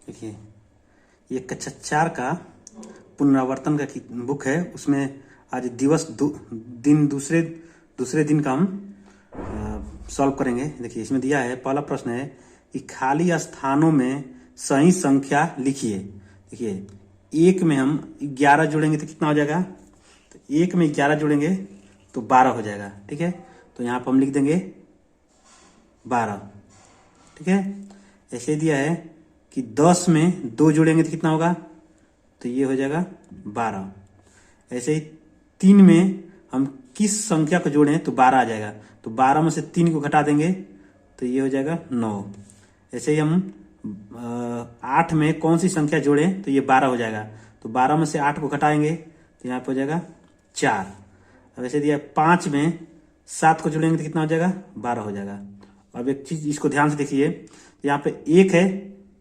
देखिए, ये कक्षा 4 का पुनरावर्तन का बुक है। उसमें आज दिन दूसरे दिन का हम सॉल्व करेंगे। देखिए, इसमें दिया है, पहला प्रश्न है कि खाली स्थानों में सही संख्या लिखिए। देखिए, एक में हम 11 जोड़ेंगे तो कितना हो जाएगा? तो एक में 11 जोड़ेंगे तो 12 हो जाएगा। ठीक है, तो यहाँ पर हम लिख देंगे 12। ठीक है, ऐसे दिया है कि 10 में 2 जोड़ेंगे तो कितना होगा? तो ये हो जाएगा 12। ऐसे ही 3 में हम किस संख्या को जोड़ें तो 12 आ जाएगा। तो 12 में से 3 को घटा देंगे तो ये हो जाएगा 9। ऐसे ही हम 8 में कौन सी संख्या जोड़ें तो ये 12 हो जाएगा। तो 12 में से 8 को घटाएंगे तो यहाँ पे हो जाएगा 4। अब ऐसे दिया 5 में 7 को जोड़ेंगे तो कितना हो जाएगा? 12 हो जाएगा। अब एक चीज इसको ध्यान से देखिए, यहाँ पे 1 है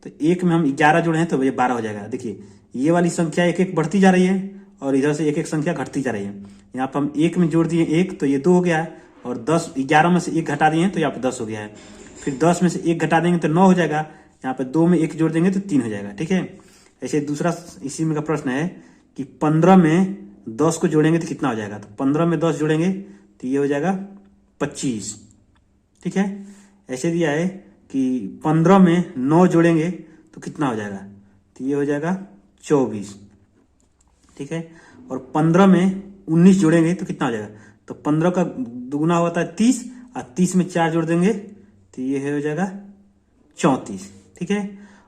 तो 1 में हम 11 जोड़े हैं तो ये 12 हो जाएगा। देखिए, ये वाली संख्या एक एक बढ़ती जा रही है और इधर से एक एक संख्या घटती जा रही है। यहाँ पर हम 1 में जोड़ दिए 1 तो ये 2 हो गया है, और 11 में से 1 घटा दिए तो यहाँ पे 10 हो गया है। फिर 10 में से 1 घटा देंगे तो 9 हो जाएगा। यहाँ पे 2 में 1 जोड़ देंगे तो 3 हो जाएगा। ठीक है, ऐसे दूसरा इसी में का प्रश्न है कि 15 में 10 को जोड़ेंगे तो कितना हो जाएगा? तो 15 में 10 जोड़ेंगे तो ये हो जाएगा 25। ठीक है, ऐसे दिया है कि 15 में 9 जोड़ेंगे तो कितना हो जाएगा? तो ये हो जाएगा 24। ठीक है, और 15 में 19 जोड़ेंगे तो कितना हो जाएगा? तो 15 का दुगुना होता है 30, और 30 में 4 जोड़ देंगे तो ये हो जाएगा 34। ठीक है,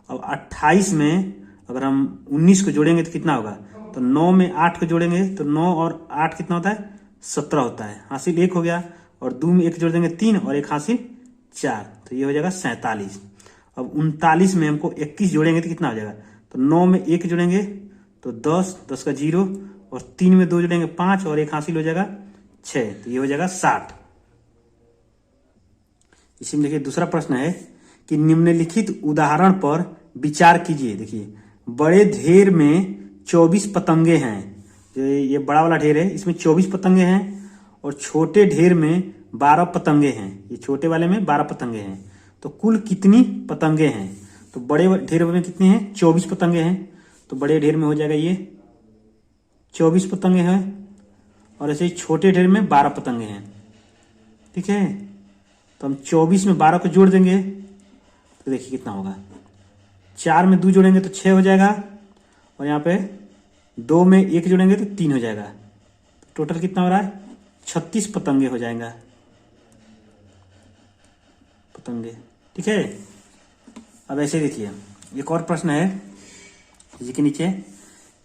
अब 28 में अगर हम 19 को जोड़ेंगे तो कितना होगा? तो 9 में 8 को जोड़ेंगे तो 9 और 8 कितना होता है? 17 होता है। हासिल 1 हो गया, और 2 में 1 जोड़ देंगे 3, और 1 हासिल 4, तो ये हो जाएगा 47। अब 39 में हमको 21 जोड़ेंगे तो कितना हो जाएगा? तो 9 में 1 जोड़ेंगे तो 10 का 0, और 3 में 2 जोड़ेंगे 5, और 1 हासिल हो जाएगा 6, तो ये हो जाएगा 60। इसी में देखिए दूसरा प्रश्न है कि निम्नलिखित उदाहरण पर विचार कीजिए। देखिए, बड़े ढेर में 24 पतंगे हैं। ये बड़ा वाला ढेर है, इसमें 24 पतंगे हैं, और छोटे ढेर में 12 पतंगे हैं। ये छोटे वाले में 12 पतंगे हैं। तो कुल कितनी पतंगे हैं? तो बड़े ढेर में कितनी हैं? 24 पतंगे हैं। तो बड़े ढेर में हो जाएगा ये 24 पतंगे हैं, और ऐसे ही छोटे ढेर में 12 पतंगे हैं। ठीक है, तो हम 24 में 12 को जोड़ देंगे तो देखिए कितना होगा। 4 में 2 जोड़ेंगे तो 6 हो जाएगा, और यहाँ पे 2 में 1 जोड़ेंगे तो 3 हो जाएगा। टोटल कितना हो रहा है? 36 पतंगे हो जाएंगे पतंगे। ठीक है, अब ऐसे देखिए एक और प्रश्न है जी के नीचे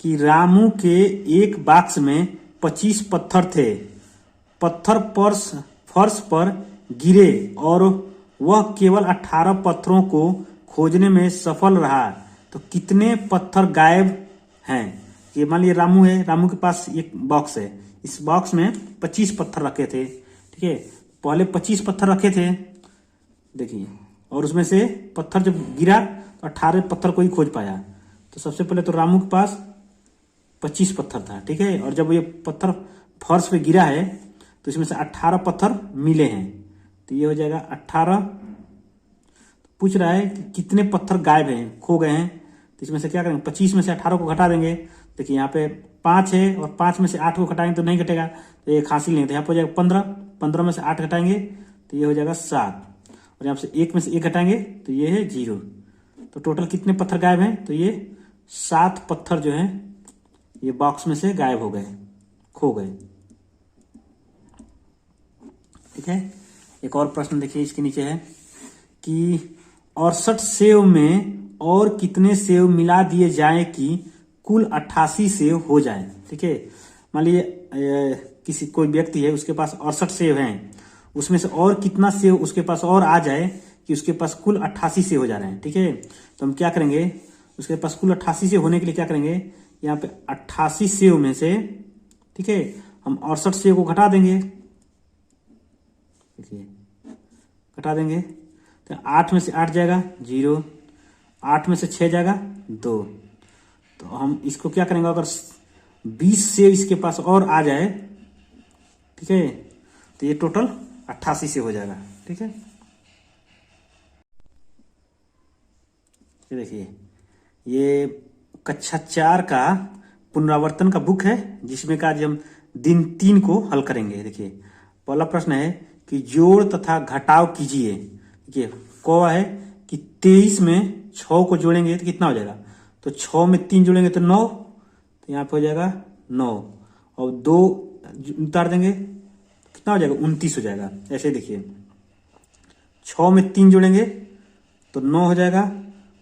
कि रामू के एक बॉक्स में 25 पत्थर थे। पत्थर फर्श पर गिरे और वह केवल 18 पत्थरों को खोजने में सफल रहा। तो कितने पत्थर गायब हैं? ये मान लीजिए रामू है, रामू के पास एक बॉक्स है, इस बॉक्स में 25 पत्थर रखे थे। ठीक है, पहले 25 पत्थर रखे थे देखिए, और उसमें से पत्थर जब गिरा तो 18 पत्थर को ही खोज पाया। तो सबसे पहले तो रामू के पास 25 पत्थर था। ठीक है, और जब ये पत्थर फर्श पे गिरा है तो इसमें से 18 पत्थर मिले हैं, तो ये हो जाएगा 18। पूछ रहा है कि कितने पत्थर गायब हैं, खो गए हैं। तो इसमें से क्या करेंगे? 25 में से 18 को घटा देंगे। देखिए, यहाँ पे 5 है, और 5 में से 8 को घटाएंगे तो नहीं घटेगा, तो ये हासिल नहीं। तो यहाँ पे हो जाएगा 15। 15 में से 8 घटाएंगे तो ये हो जाएगा 7, और यहाँ से 1 में से 1 घटाएंगे तो ये है 0। तो टोटल कितने पत्थर गायब हैं? तो ये 7 पत्थर जो है ये बॉक्स में से गायब हो गए, खो गए। ठीक है, एक और प्रश्न देखिए इसके नीचे है कि 68 सेव में और कितने सेव मिला दिए जाएं कि कुल 88 सेव हो जाए। ठीक है, मान लीजिए कोई व्यक्ति है, उसके पास 68 सेव हैं, उसमें से और कितना सेव उसके पास और आ जाए कि उसके पास कुल 88 सेव हो जा रहे हैं। ठीक है, तो हम क्या करेंगे? उसके पास कुल 88 सेव होने के लिए क्या करेंगे? यहाँ पे 88 सेव में से, ठीक है, हम 68 सेव को घटा देंगे। देखिए, घटा देंगे तो 8 में से 8 जाएगा 0, 8 में से 6 जाएगा 2। तो हम इसको क्या करेंगे? अगर 20 सेव इसके पास और आ जाए, ठीक है, तो ये टोटल 88 से हो जाएगा। ठीक है, ये देखिए ये कक्षा 4 का पुनरावर्तन का बुक है, जिसमें का आज हम दिन 3 को हल करेंगे। देखिए पहला प्रश्न है कि जोड़ तथा घटाव कीजिए। देखिए कौवा है कि 23 में 6 को जोड़ेंगे तो कितना हो जाएगा, तो 6 में 3 जोड़ेंगे तो 9, तो यहाँ पे हो जाएगा 9, और 2 उतार देंगे कितना हो जाएगा, 29 हो जाएगा। ऐसे देखिए 6 में 3 जोड़ेंगे तो 9 हो जाएगा,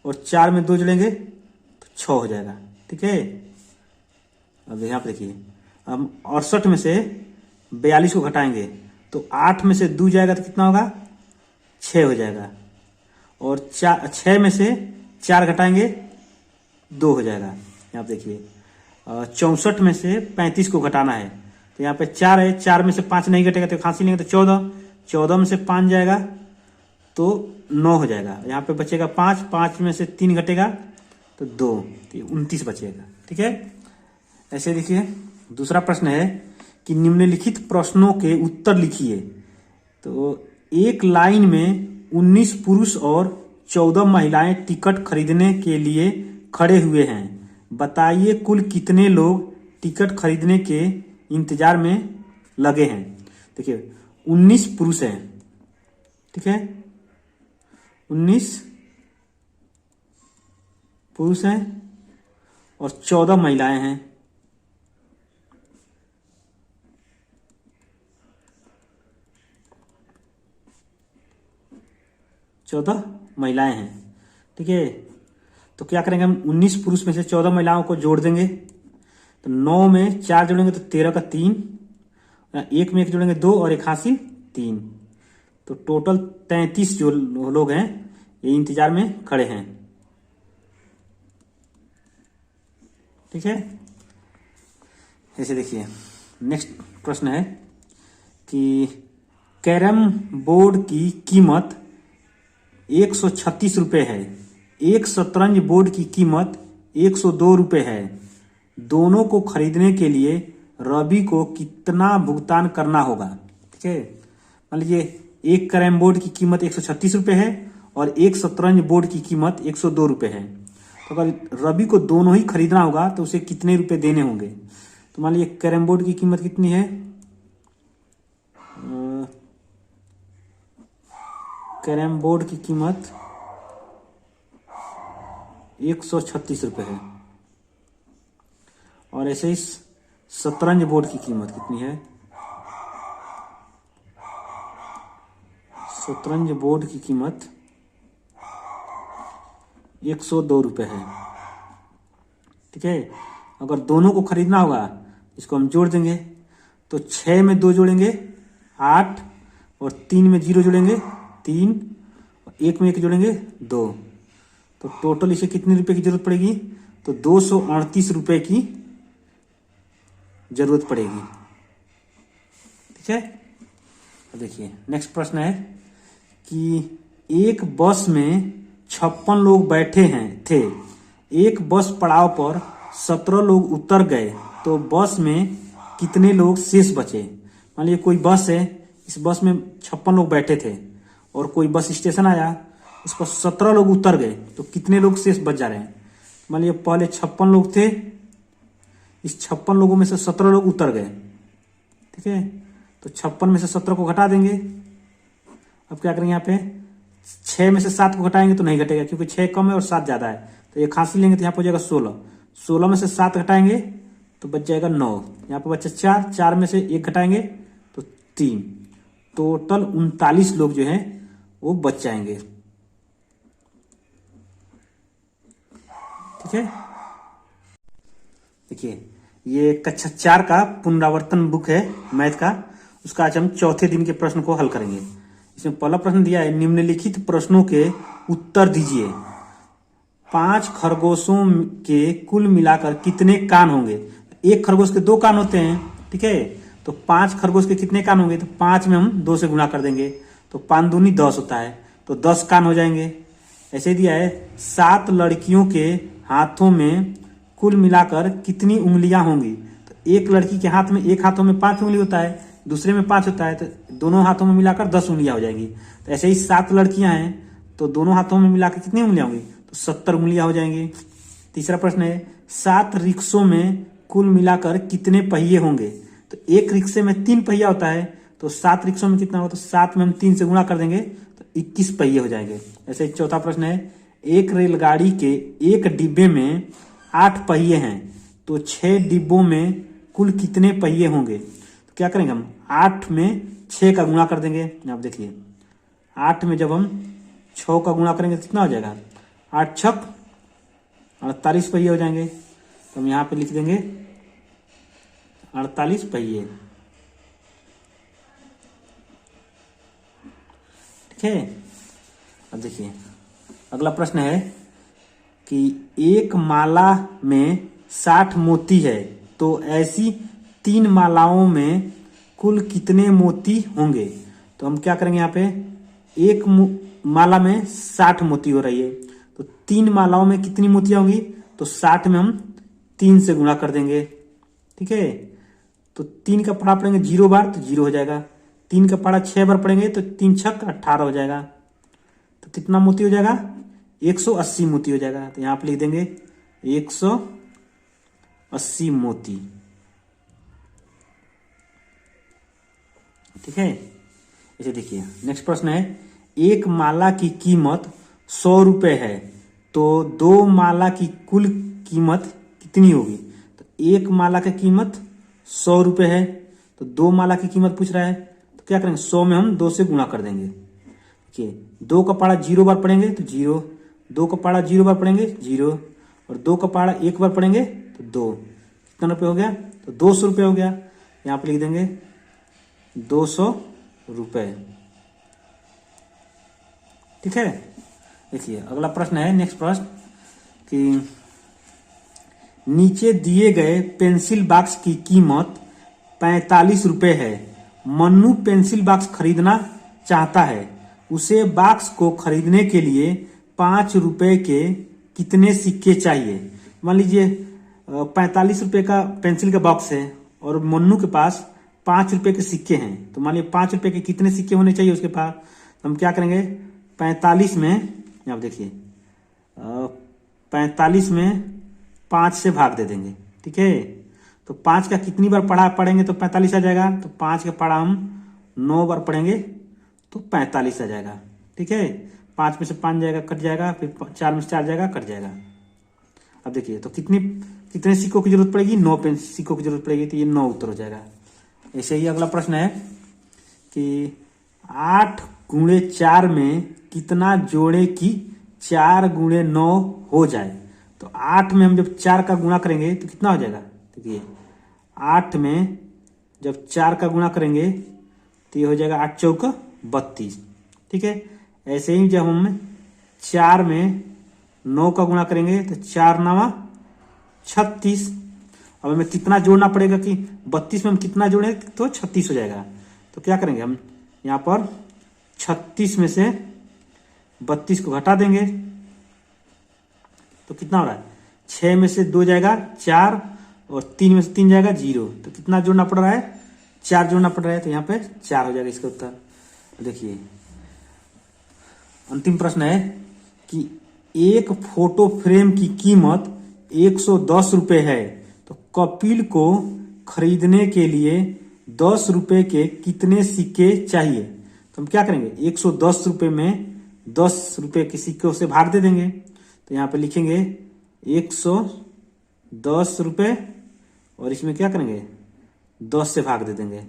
और 4 में 2 जोड़ेंगे तो 6 हो जाएगा। ठीक है, अब यहाँ पे देखिए हम 68 में से 42 को घटाएंगे तो 8 में से 2 जाएगा तो कितना होगा, 6 हो जाएगा, और 6 में से 4 घटाएंगे 2 हो जाएगा। यहाँ पे देखिए 64 में से 35 को घटाना है तो यहाँ पे 4 है, 4 में से 5 नहीं घटेगा तो खांसी लेंगे तो 14, 14 में से 5 जाएगा तो 9 हो जाएगा। यहाँ पे बचेगा 5, 5 में से 3 घटेगा तो 2, तो 29 बचेगा। ठीक है, ऐसे देखिए दूसरा प्रश्न है कि निम्नलिखित प्रश्नों के उत्तर लिखिए। तो एक लाइन में 19 पुरुष और 14 महिलाएं टिकट खरीदने के लिए खड़े हुए हैं। बताइए कुल कितने लोग टिकट खरीदने के इंतजार में लगे हैं। देखिए 19 पुरुष हैं, ठीक है, 19 पुरुष हैं और 14 महिलाएं हैं। चौदह महिलाएं हैं। ठीक है, तो क्या करेंगे हम 19 पुरुष में से 14 महिलाओं को जोड़ देंगे। तो 9 में 4 जोड़ेंगे तो 13 का 3, 1 में 1 जोड़ेंगे 2 और 81 3, तो टोटल 33 जो लोग हैं ये इंतजार में खड़े हैं। ठीक है, ऐसे देखिए नेक्स्ट प्रश्न है कि कैरम बोर्ड की कीमत 136 रुपये है, एक शतरंज बोर्ड की कीमत 102 रुपये है। दोनों को खरीदने के लिए रवि को कितना भुगतान करना होगा। ठीक है, मान लीजिए एक कैरम बोर्ड की कीमत 136 रुपये है और एक शतरंज बोर्ड की कीमत 102 रुपये है। तो अगर रवि को दोनों ही खरीदना होगा तो उसे कितने रुपए देने होंगे। तो मान लीजिए कैरम बोर्ड की कीमत कितनी है, कैरम बोर्ड की कीमत 136 रुपये है, और ऐसे ही शतरंज बोर्ड की कीमत कितनी है, शतरंज बोर्ड की कीमत 102 रुपये है। ठीक है, अगर दोनों को खरीदना होगा इसको हम जोड़ देंगे तो 6 में 2 जोड़ेंगे 8, और 3 में 0 जोड़ेंगे 3, और 1 में 1 जोड़ेंगे 2, तो टोटल इसे कितने रुपए की जरूरत पड़ेगी, तो 238 रुपए की जरूरत पड़ेगी। ठीक है, देखिए नेक्स्ट प्रश्न है कि एक बस में 56 लोग बैठे थे। एक बस पड़ाव पर 17 लोग उतर गए तो बस में कितने लोग शेष बचे। मान लीजिए कोई बस है, इस बस में 56 लोग बैठे थे और कोई बस स्टेशन आया, उस पर 17 लोग उतर गए तो कितने लोग शेष बच जा रहे हैं। मान लीजिए पहले 56 लोग थे, इस 56 लोगों में से 17 लोग उतर गए। ठीक है, तो 56 में से 17 को घटा देंगे। अब क्या करेंगे, यहाँ पे 6 में से 7 को घटाएंगे तो नहीं घटेगा क्योंकि 6 कम है और 7 ज्यादा है, तो ये खांसी लेंगे तो यहाँ पे हो जाएगा 16, 16 में से 7 घटाएंगे तो बच जाएगा 9, यहाँ पे बच्चा 4, 4 में से 1 घटाएंगे तो 3, टोटल 39 लोग जो हैं वो बच जाएंगे। ठीक है, देखिए ये कक्षा 4 का पुनरावर्तन बुक है मैथ का, उसका आज हम चौथे दिन के प्रश्न को हल करेंगे। इसमें पहला प्रश्न दिया है निम्नलिखित प्रश्नों के उत्तर दीजिए। 5 खरगोशों के कुल मिलाकर कितने कान होंगे। एक खरगोश के 2 कान होते हैं। ठीक है, तो 5 खरगोश के कितने कान होंगे, तो 5 में हम 2 से गुणा कर देंगे तो 5 दूनी 10 होता है, तो 10 कान हो जाएंगे। ऐसे दिया है 7 लड़कियों के हाथों में कुल मिलाकर कितनी उंगलियां होंगी। तो एक लड़की के हाथ में, एक हाथों में 5 उंगली होता है, दूसरे में 5 होता है, तो दोनों हाथों में मिलाकर 10 उंगलियां हो जाएंगी। तो ऐसे ही 7 लड़कियां हैं तो दोनों हाथों में मिलाकर कितनी उंगलियां होंगी, तो 70 उंगलियां हो जाएंगी। तीसरा प्रश्न है 7 रिक्शों में कुल मिलाकर कितने पहिए होंगे। तो एक रिक्शे में 3 पहिया होता है, तो 7 रिक्शों में कितना होगा, तो 7 में हम 3 से गुणा कर देंगे तो 21 पहिए हो जाएंगे। ऐसे चौथा प्रश्न है एक रेलगाड़ी के एक डिब्बे में 8 पहिए हैं, तो 6 डिब्बों में कुल कितने पहिए होंगे। तो क्या करेंगे हम 8 में 6 का गुणा कर देंगे। आप देखिए 8 में जब हम 6 का गुणा करेंगे तो कितना हो जाएगा, 8 छक 48 पहिए हो जाएंगे। तो हम यहाँ पे लिख देंगे 48 पहिए। ठीक है। अब देखिए अगला प्रश्न है कि एक माला में 60 मोती है, तो ऐसी 3 मालाओं में कुल कितने मोती होंगे। तो हम क्या करेंगे, यहाँ पे एक माला में 60 मोती हो रही है, तो 3 मालाओं में कितनी मोतियां होंगी, तो 60 में हम 3 से गुणा कर देंगे। ठीक है। तो 3 का पढ़ा पड़ेंगे 0 बार तो 0 हो जाएगा, 3 का पढ़ा 6 बार पढ़ेंगे तो 3 छक 18 हो जाएगा। तो कितना मोती हो जाएगा, 180 मोती हो जाएगा। तो यहाँ पे लिख देंगे 180 मोती। ठीक है। इसे देखिए नेक्स्ट प्रश्न है एक माला की कीमत 100 रुपए है, तो 2 माला की कुल कीमत कितनी होगी। तो एक माला की कीमत 100 रुपए है, तो 2 माला की कीमत पूछ रहा है, तो क्या करेंगे 100 में हम 2 से गुणा कर देंगे। देखिए 2 का पढ़ा 0 बार पढ़ेंगे तो 0, 2 का पढ़ा 0 बार पढ़ेंगे 0, और 2 का पढ़ा 1 बार पढ़ेंगे तो 2। कितना रुपये हो गया, तो 200 रुपये हो गया। यहाँ पे लिख देंगे 200 रुपये। ठीक है। देखिए अगला प्रश्न है नेक्स्ट प्रश्न कि नीचे दिए गए पेंसिल बॉक्स की कीमत 45 रुपए है। मन्नू पेंसिल बॉक्स खरीदना चाहता है, उसे बॉक्स को खरीदने के लिए 5 रुपए के कितने सिक्के चाहिए। मान लीजिए 45 रुपए का पेंसिल का बॉक्स है और मन्नू के पास 5 रुपए के सिक्के हैं, तो मान लीजिए 5 रुपए के कितने सिक्के होने चाहिए उसके पास। तो हम क्या करेंगे 45 में, आप देखिए 45 में 5 से भाग दे देंगे। ठीक है। तो 5 का कितनी बार पढ़ेंगे तो 45 आ जाएगा, तो 5 का पढ़ा हम 9 बार पढ़ेंगे तो 45 आ जाएगा। ठीक है। 5 में से 5 जाएगा कट जाएगा, फिर 4 में से 4 जाएगा कट जाएगा। अब देखिए तो कितने सिक्कों की जरूरत पड़ेगी, 9 सिक्कों की जरूरत पड़ेगी, तो ये 9 उत्तर हो जाएगा। ऐसे ही अगला प्रश्न है कि 8 गुणे 4 में कितना जोड़े कि 4 गुणे 9 हो जाए। तो 8 में हम जब 4 का गुणा करेंगे तो कितना हो जाएगा। देखिए 8 में जब 4 का गुणा करेंगे तो ये हो जाएगा 8 चौक 32। ठीक है। ऐसे ही जब हम 4 में 9 का गुणा करेंगे तो 4 9 36। अब हमें कितना जोड़ना पड़ेगा कि 32 में हम कितना जोड़े तो 36 हो जाएगा। तो क्या करेंगे हम यहाँ पर 36 में से 32 को घटा देंगे तो कितना हो रहा है, 6 में से 2 जाएगा 4 और 3 में से 3 जाएगा 0। तो कितना जोड़ना पड़ रहा है, 4 जोड़ना पड़ रहा है, तो यहाँ पे 4 हो जाएगा इसका उत्तर। देखिए अंतिम प्रश्न है कि एक फोटो फ्रेम की कीमत 110 रुपए है, तो कपिल को खरीदने के लिए 10 रुपए के कितने सिक्के चाहिए। तो हम क्या करेंगे 110 रुपए में 10 रुपए के सिक्कों से भाग दे देंगे। तो यहाँ पे लिखेंगे 110 रुपए और इसमें क्या करेंगे 10 से भाग दे देंगे।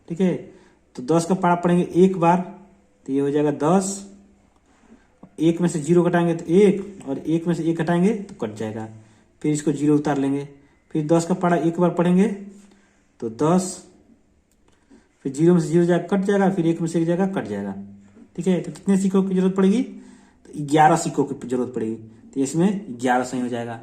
ठीक है। तो 10 का पढ़ा पड़ेंगे 1 बार, तो ये हो जाएगा 10। 1 में से 0 घटाएंगे तो 1, और 1 में से 1 घटाएंगे तो कट जाएगा, फिर इसको 0 उतार लेंगे। फिर 10 का पढ़ा 1 बार पढ़ेंगे तो 10, फिर 0 में से 0 जाएगा कट जाएगा, फिर 1 में से 1 जाएगा कट जाएगा। ठीक है। तो कितने सिक्कों की जरूरत पड़ेगी, तो 11 सिक्कों की जरूरत पड़ेगी, तो इसमें 11 सही हो जाएगा।